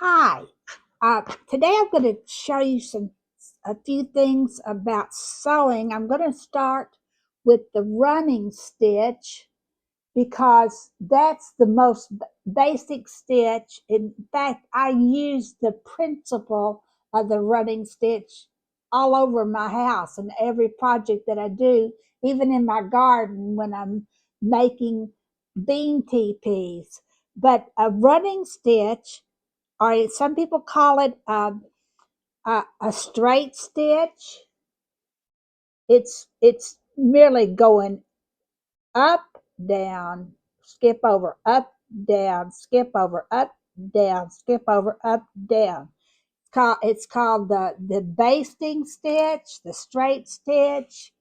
Hi. Today I'm going to show you a few things about sewing. I'm going to start with the running stitch because that's the most basic stitch. In fact, I use the principle of the running stitch all over my house and every project that I do, even in my garden when I'm making bean teepees. But a running stitch, or some people call it a straight stitch. It's merely going up, down, skip over, up, down, skip over, up, down, skip over, up, down. It's called the basting stitch, the straight stitch.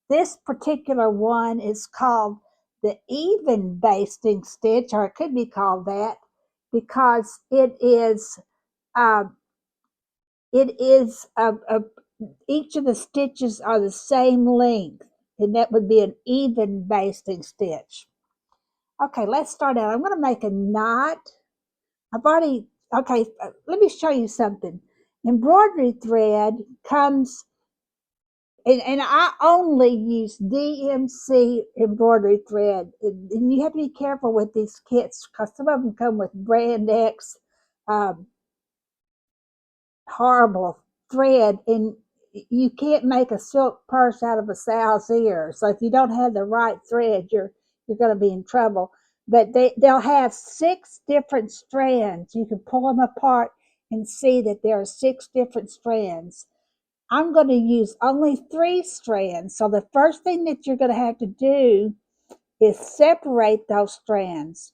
This particular one is called the even basting stitch, or it could be called that because uh, it is each of the stitches are the same length, and that would be an even basting stitch. Okay, let's start out. I'm going to make a knot. I've already, okay, let me show you something. Embroidery thread comes, and I only use DMC embroidery thread. And you have to be careful with these kits because some of them come with brand X um, horrible thread, and you can't make a silk purse out of a sow's ear. So if you don't have the right thread, you're going to be in trouble. But they'll have 6 different strands. You can pull them apart and see that there are 6 different strands. I'm going to use only 3 strands. So the first thing that you're going to have to do is separate those strands.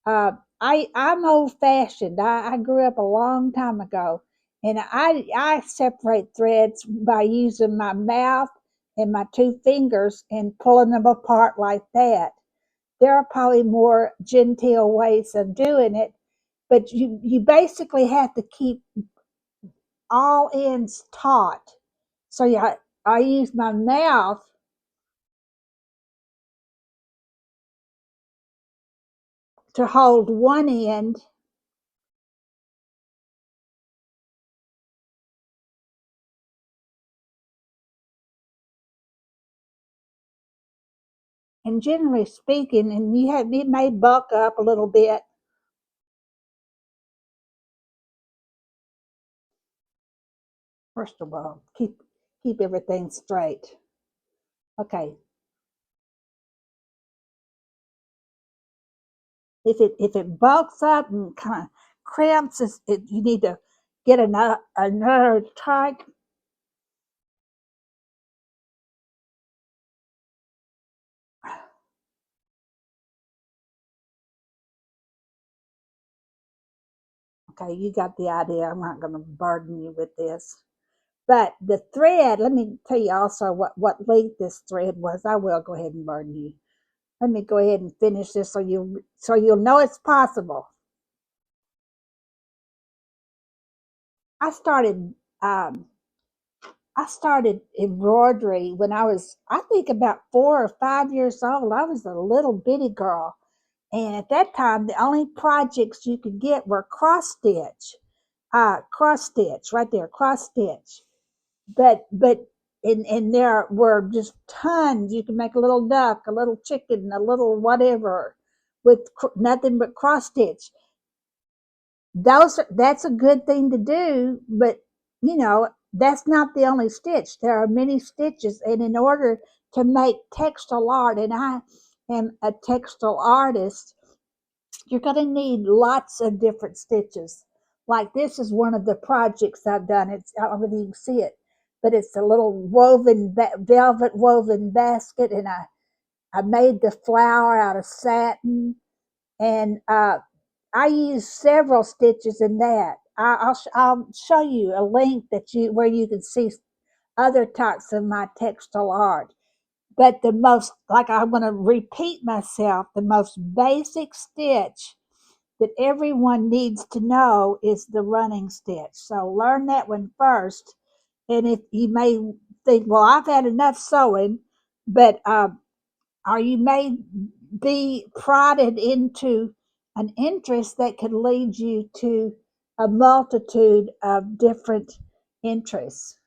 I'm old fashioned. I grew up a long time ago, and I separate threads by using my mouth and my 2 fingers and pulling them apart like that. There are probably more genteel ways of doing it, but you basically have to keep all ends taut. So yeah, I use my mouth to hold one end. And generally speaking, and it may buck up a little bit. First of all, keep everything straight. Okay. If it bulks up and kind of cramps, you need to get another tight. Okay, you got the idea. I'm not going to burden you with this. But the thread, let me tell you also what length this thread was. I will go ahead and burden you. Let me go ahead and finish this so you'll know it's possible. I started um, I started embroidery when I was, I think, about 4 or 5 years old. I was a little bitty girl. And at that time, the only projects you could get were cross stitch right there, cross stitch. But and there were just tons. You could make a little duck, a little chicken, a little whatever with nothing but cross stitch. That's a good thing to do, but that's not the only stitch. There are many stitches, and in order to make textile art, and I am a textile artist, you're going to need lots of different stitches. Like this is one of the projects I've done. I don't know if you can see it, but it's a little velvet woven basket, and I made the flower out of satin, and I use several stitches in that. I'll show you a link where you can see other types of my textile art. But the most, like, I'm going to repeat myself, the most basic stitch that everyone needs to know is the running stitch. So learn that one first. And if you may think, well, I've had enough sewing, but or you may be prodded into an interest that could lead you to a multitude of different interests.